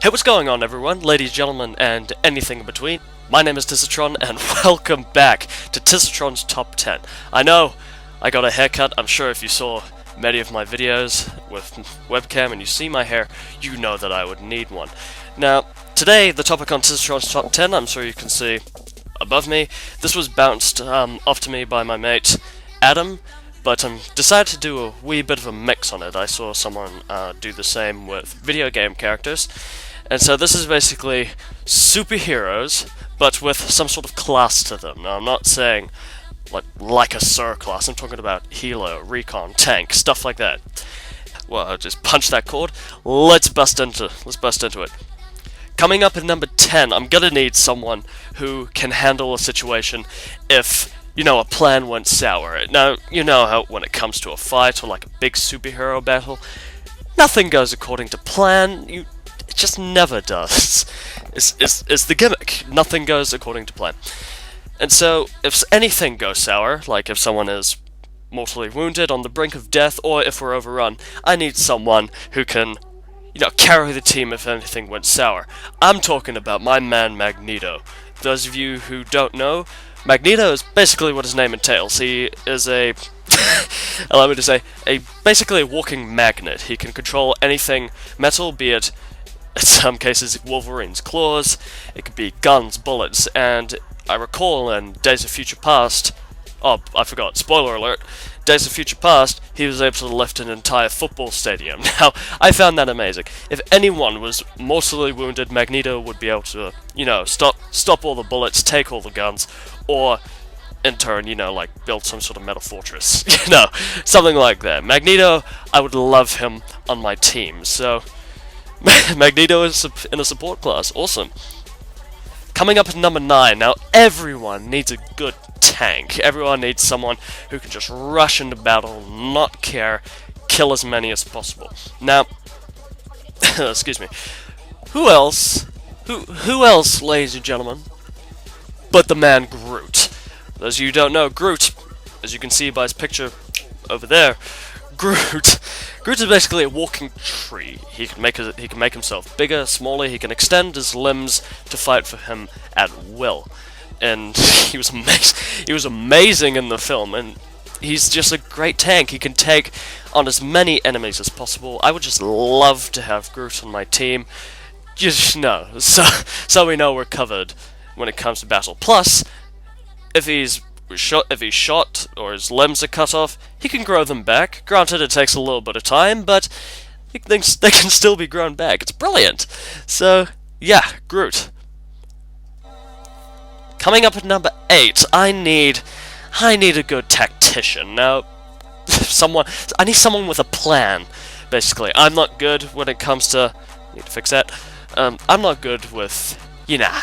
Hey, what's going on, everyone, ladies, gentlemen, and anything in between? My name is Tizatron, and welcome back to Tizatron's Top 10. I know I got a haircut. I'm sure if you saw many of my videos with webcam and you see my hair, you know that I would need one. Now, today, the topic on Tizatron's Top 10, I'm sure you can see above me, this was bounced off to me by my mate Adam, but decided to do a wee bit of a mix on it. I saw someone do the same with video game characters. And so this is basically superheroes, but with some sort of class to them. Now, I'm not saying like a Sir class. I'm talking about Helo, Recon, Tank, stuff like that. Well, I'll just punch that chord. Let's bust into it. Coming up at number 10, I'm gonna need someone who can handle a situation if, you know, a plan went sour. Now, you know how when it comes to a fight or like a big superhero battle, nothing goes according to plan. It just never does. It's the gimmick. Nothing goes according to plan. And so, if anything goes sour, like if someone is mortally wounded, on the brink of death, or if we're overrun, I need someone who can, you know, carry the team if anything went sour. I'm talking about my man Magneto. Those of you who don't know, Magneto is basically what his name entails. He is allow me to say, basically a walking magnet. He can control anything metal, be it in some cases Wolverine's claws, it could be guns, bullets, and I recall in Days of Future Past, oh, I forgot, spoiler alert, Days of Future Past, he was able to lift an entire football stadium. Now, I found that amazing. If anyone was mortally wounded, Magneto would be able to, you know, stop all the bullets, take all the guns, or in turn, you know, like, build some sort of metal fortress. You know, something like that. Magneto, I would love him on my team, so Magneto is in a support class. Awesome. Coming up at number 9. Now, everyone needs a good tank. Everyone needs someone who can just rush into battle, not care, kill as many as possible. Now, excuse me. Who else, ladies and gentlemen, but the man Groot? Those of you who don't know, Groot, as you can see by his picture over there, Groot is basically a walking tree. He can make himself bigger, smaller. He can extend his limbs to fight for him at will. And he was amazing in the film. And he's just a great tank. He can take on as many enemies as possible. I would just love to have Groot on my team. Just know, so we know we're covered when it comes to battle. Plus, if he's shot or his limbs are cut off, he can grow them back. Granted, it takes a little bit of time, but they can still be grown back. It's brilliant. So, yeah, Groot. Coming up at number 8, I need a good tactician. Now, I need someone with a plan, basically. I'm not good when it comes to... Need to fix that. I'm not good with, you know,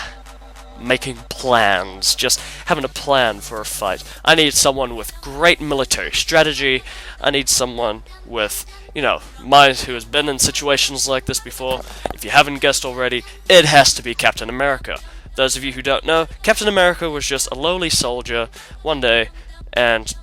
making plans, just having a plan for a fight. I need someone with great military strategy. I need someone with, you know, mind who has been in situations like this before. If you haven't guessed already, it has to be Captain America. Those of you who don't know, Captain America was just a lowly soldier one day, and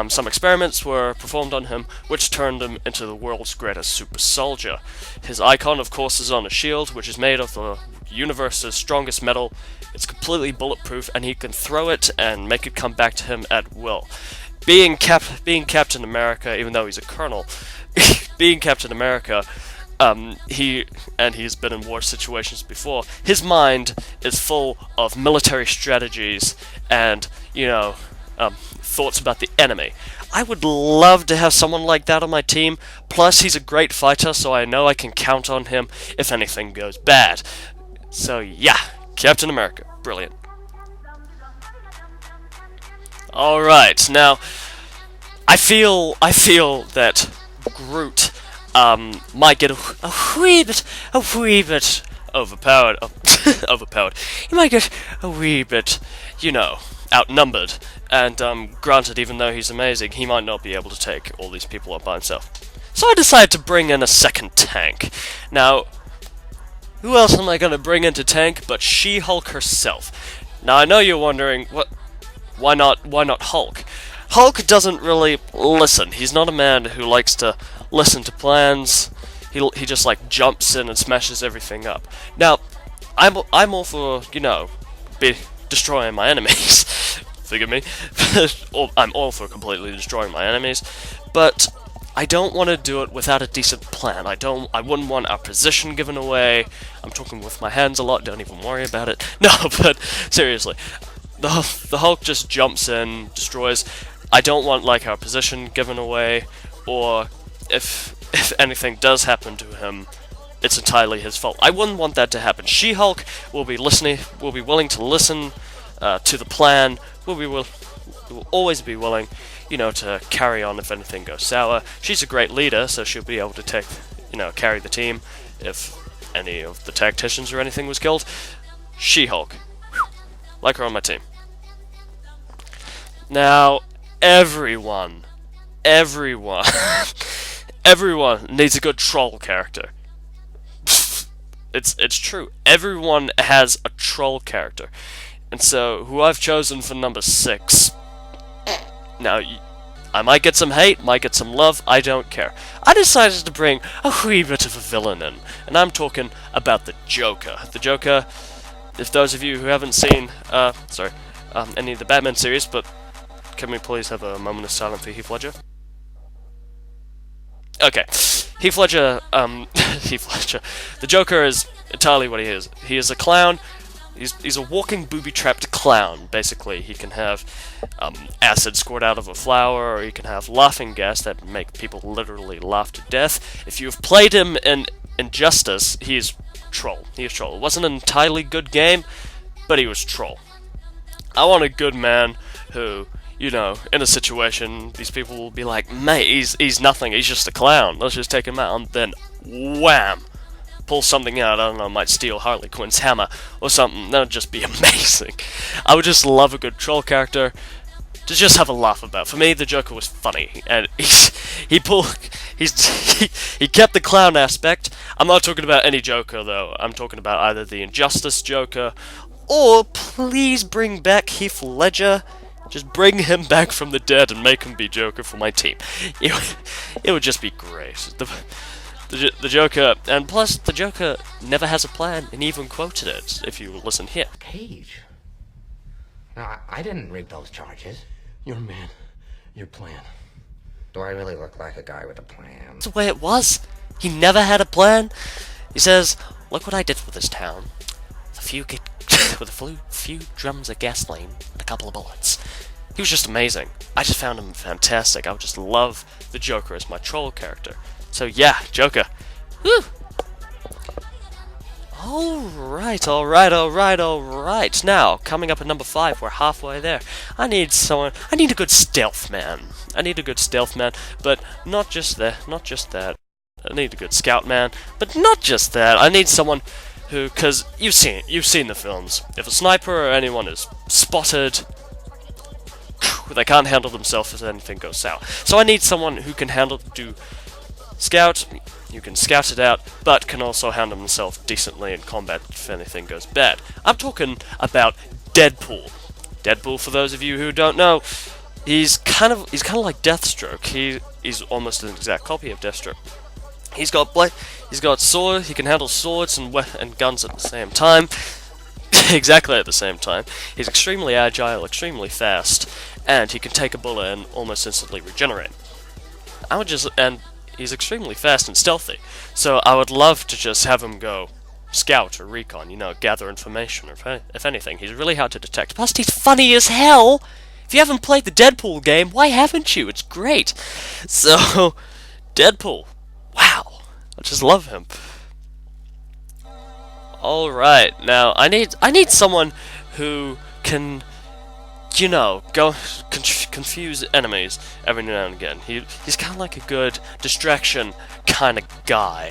some experiments were performed on him, which turned him into the world's greatest super soldier. His icon, of course, is on a shield, which is made of the universe's strongest metal. It's completely bulletproof, and he can throw it and make it come back to him at will. Being Captain America, even though he's a colonel, being Captain America, he's been in war situations before. His mind is full of military strategies and, you know, thoughts about the enemy. I would love to have someone like that on my team. Plus, he's a great fighter, so I know I can count on him if anything goes bad. So yeah, Captain America, brilliant. Alright, now, I feel that Groot might get a wee bit overpowered. Overpowered. He might get a wee bit, you know, outnumbered. And granted, even though he's amazing, he might not be able to take all these people up by himself. So I decided to bring in a second tank. Now, who else am I going to bring into tank but She-Hulk herself? Now, I know you're wondering, why not Hulk? Hulk doesn't really listen. He's not a man who likes to listen to plans. he just like jumps in and smashes everything up. Now, I'm all for, you know, destroying my enemies. Forgive me. I'm all for completely destroying my enemies, but I don't want to do it without a decent plan. I wouldn't want our position given away. I'm talking with my hands a lot, don't even worry about it. No, but seriously, the Hulk just jumps in, destroys. I don't want, like, our position given away, or if anything does happen to him, it's entirely his fault. I wouldn't want that to happen. She-Hulk will be willing to listen to the plan, will always be willing, you know, to carry on if anything goes sour. She's a great leader, so she'll be able to carry the team if any of the tacticians or anything was killed. She-Hulk. Like her on my team. Now, everyone needs a good troll character. It's true. Everyone has a troll character. And so, who I've chosen for number 6... Now, I might get some hate, might get some love, I don't care. I decided to bring a wee bit of a villain in, and I'm talking about the Joker. The Joker, if those of you who haven't seen, any of the Batman series, but can we please have a moment of silence for Heath Ledger? Okay, Heath Ledger, the Joker is entirely what he is. He is a clown. He's a walking booby-trapped clown, basically. He can have acid squirt out of a flower, or he can have laughing gas that make people literally laugh to death. If you've played him in Injustice, he's troll. He is troll. It wasn't an entirely good game, but he was troll. I want a good man who, you know, in a situation, these people will be like, mate, he's nothing, he's just a clown, let's just take him out, and then, wham! Pull something out, I don't know, might steal Harley Quinn's hammer or something. That would just be amazing. I would just love a good troll character to just have a laugh about. For me, the Joker was funny, and he kept the clown aspect. I'm not talking about any Joker though. I'm talking about either the Injustice Joker, or please bring back Heath Ledger. Just bring him back from the dead and make him be Joker for my team. It would just be great. The Joker, and plus, the Joker never has a plan, and even quoted it, if you listen here. Cage? No, I didn't rig those charges. Your man. Your plan. Do I really look like a guy with a plan? That's the way it was. He never had a plan. He says, look what I did for this town. With a few drums of gasoline and a couple of bullets. He was just amazing. I just found him fantastic. I would just love the Joker as my troll character. So yeah, Joker. Woo! Alright. Now, coming up at number 5, we're halfway there. I need a good stealth man. But not just that. I need a good scout man, but not just that. I need someone who, cause you've seen the films. If a sniper or anyone is spotted, they can't handle themselves if anything goes south. So I need someone who can scout, you can scout it out, but can also handle himself decently in combat if anything goes bad. I'm talking about Deadpool. Deadpool, for those of you who don't know, he's kind of like Deathstroke. He's almost an exact copy of Deathstroke. He's got sword. He can handle swords and guns at the same time. Exactly at the same time. He's extremely agile, extremely fast, and he can take a bullet and almost instantly regenerate. He's extremely fast and stealthy, so I would love to just have him go scout or recon, you know, gather information, or if anything. He's really hard to detect. Plus, he's funny as hell! If you haven't played the Deadpool game, why haven't you? It's great! So, Deadpool. Wow. I just love him. Alright, now, I need someone who can, you know, go confuse enemies every now and again. He's kind of like a good distraction kind of guy.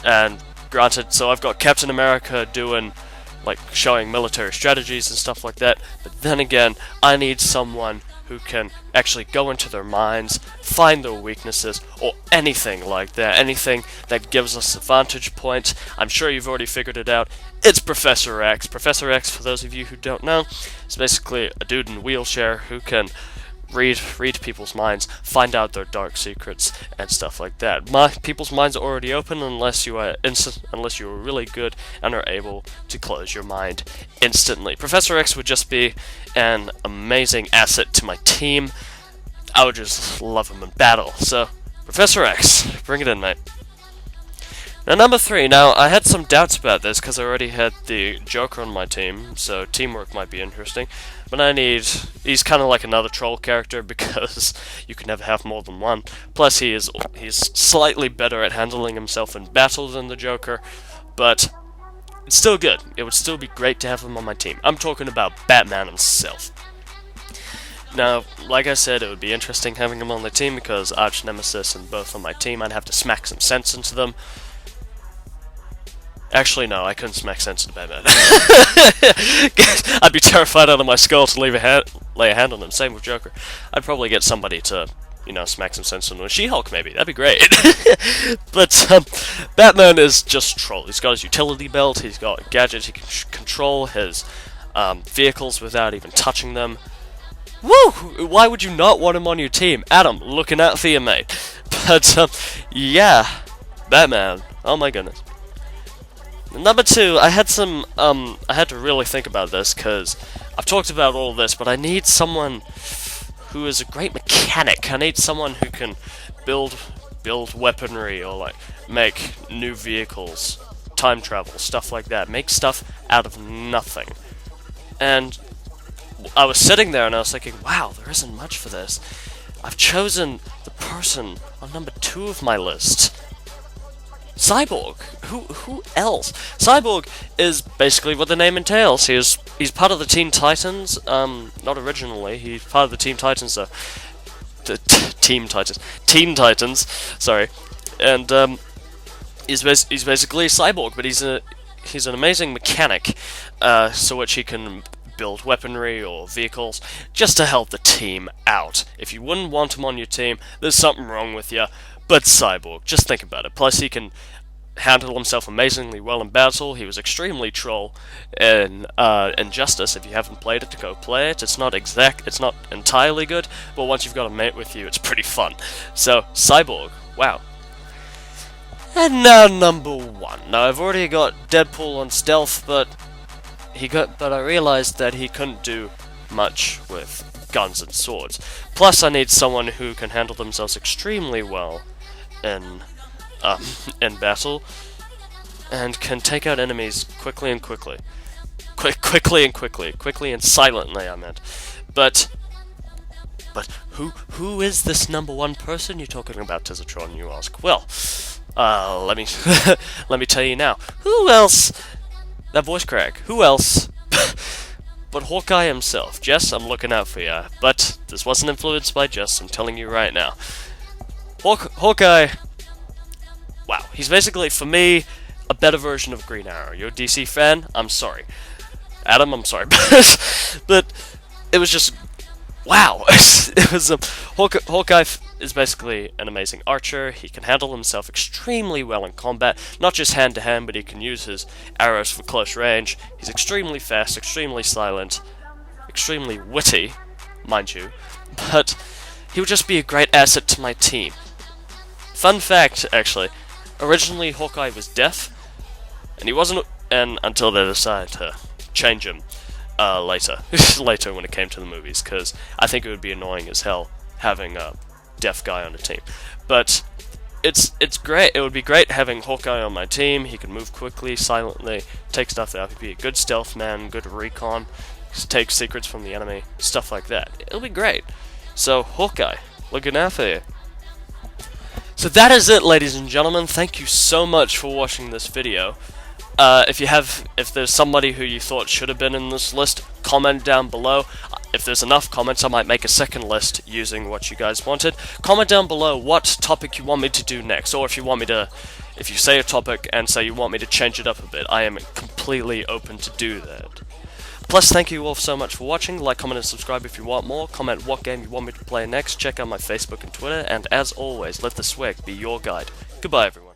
And granted, so I've got Captain America doing, like, showing military strategies and stuff like that. But then again, I need someone who can actually go into their minds, find their weaknesses, or anything like that. Anything that gives us a vantage point. I'm sure you've already figured it out. It's Professor X. Professor X, for those of you who don't know, is basically a dude in a wheelchair who can read people's minds, find out their dark secrets and stuff like that. People's minds are already open unless you are really good and are able to close your mind instantly. Professor X would just be an amazing asset to my team. I would just love him in battle. So, Professor X, bring it in, mate. Now, number 3. Now, I had some doubts about this because I already had the Joker on my team, so teamwork might be interesting. But he's kind of like another troll character because you can never have more than one. Plus, he's slightly better at handling himself in battle than the Joker, but it's still good. It would still be great to have him on my team. I'm talking about Batman himself. Now, like I said, it would be interesting having him on the team because arch nemesis and both on my team. I'd have to smack some sense into them. Actually, no, I couldn't smack sense into Batman. I'd be terrified out of my skull to lay a hand on him. Same with Joker. I'd probably get somebody to, smack some sense into him. She-Hulk, maybe. That'd be great. But Batman is just troll. He's got his utility belt. He's got gadgets. He can control his vehicles without even touching them. Woo! Why would you not want him on your team? Adam, looking out for you, mate. But, yeah. Batman. Oh my goodness. Number 2, I had to really think about this, because I've talked about all this, but I need someone who is a great mechanic. I need someone who can build weaponry, or, like, make new vehicles, time travel, stuff like that. Make stuff out of nothing. And I was sitting there and I was thinking, wow, there isn't much for this. I've chosen the person on number 2 of my list. Cyborg. Who else? Cyborg is basically what the name entails. He's part of the Teen Titans. Not originally. He's part of the Teen Titans, though. Teen Titans. Sorry. And he's basically a cyborg, but he's an amazing mechanic, so which he can build weaponry or vehicles just to help the team out. If you wouldn't want him on your team, there's something wrong with you. But Cyborg, just think about it. Plus, he can handle himself amazingly well in battle. He was extremely troll in Injustice. If you haven't played it, to go play it. It's not entirely good, but once you've got a mate with you, it's pretty fun. So, Cyborg, wow. And now number 1. Now, I've already got Deadpool on stealth, but I realized that he couldn't do much with guns and swords. Plus, I need someone who can handle themselves extremely well in battle, and can take out enemies quickly and silently, I meant. But who is this number 1 person you're talking about, Tizatron, you ask? Well, let me let me tell you now. Who else? That voice crack. Who else? But Hawkeye himself. Jess, I'm looking out for you. But this wasn't influenced by Jess, I'm telling you right now. Hawkeye, wow, he's basically, for me, a better version of Green Arrow. You're a DC fan? I'm sorry. Adam, I'm sorry. But it was just, wow. It was Hawkeye is basically an amazing archer. He can handle himself extremely well in combat, not just hand-to-hand, but he can use his arrows for close range. He's extremely fast, extremely silent, extremely witty, mind you, but he would just be a great asset to my team. Fun fact, actually, originally Hawkeye was deaf, and he wasn't, and until they decided to change him later when it came to the movies, because I think it would be annoying as hell having a deaf guy on the team. But it's great. It would be great having Hawkeye on my team. He can move quickly, silently, take stuff out. He'd be a good stealth man, good recon, take secrets from the enemy, stuff like that. It'll be great. So Hawkeye, looking out for you. So that is it, ladies and gentlemen. Thank you so much for watching this video. If there's somebody who you thought should have been in this list, comment down below. If there's enough comments, I might make a second list using what you guys wanted. Comment down below what topic you want me to do next, or if you say a topic and say you want me to change it up a bit, I am completely open to do that. Plus, thank you all so much for watching. Like, comment, and subscribe if you want more. Comment what game you want me to play next. Check out my Facebook and Twitter. And as always, let the swag be your guide. Goodbye, everyone.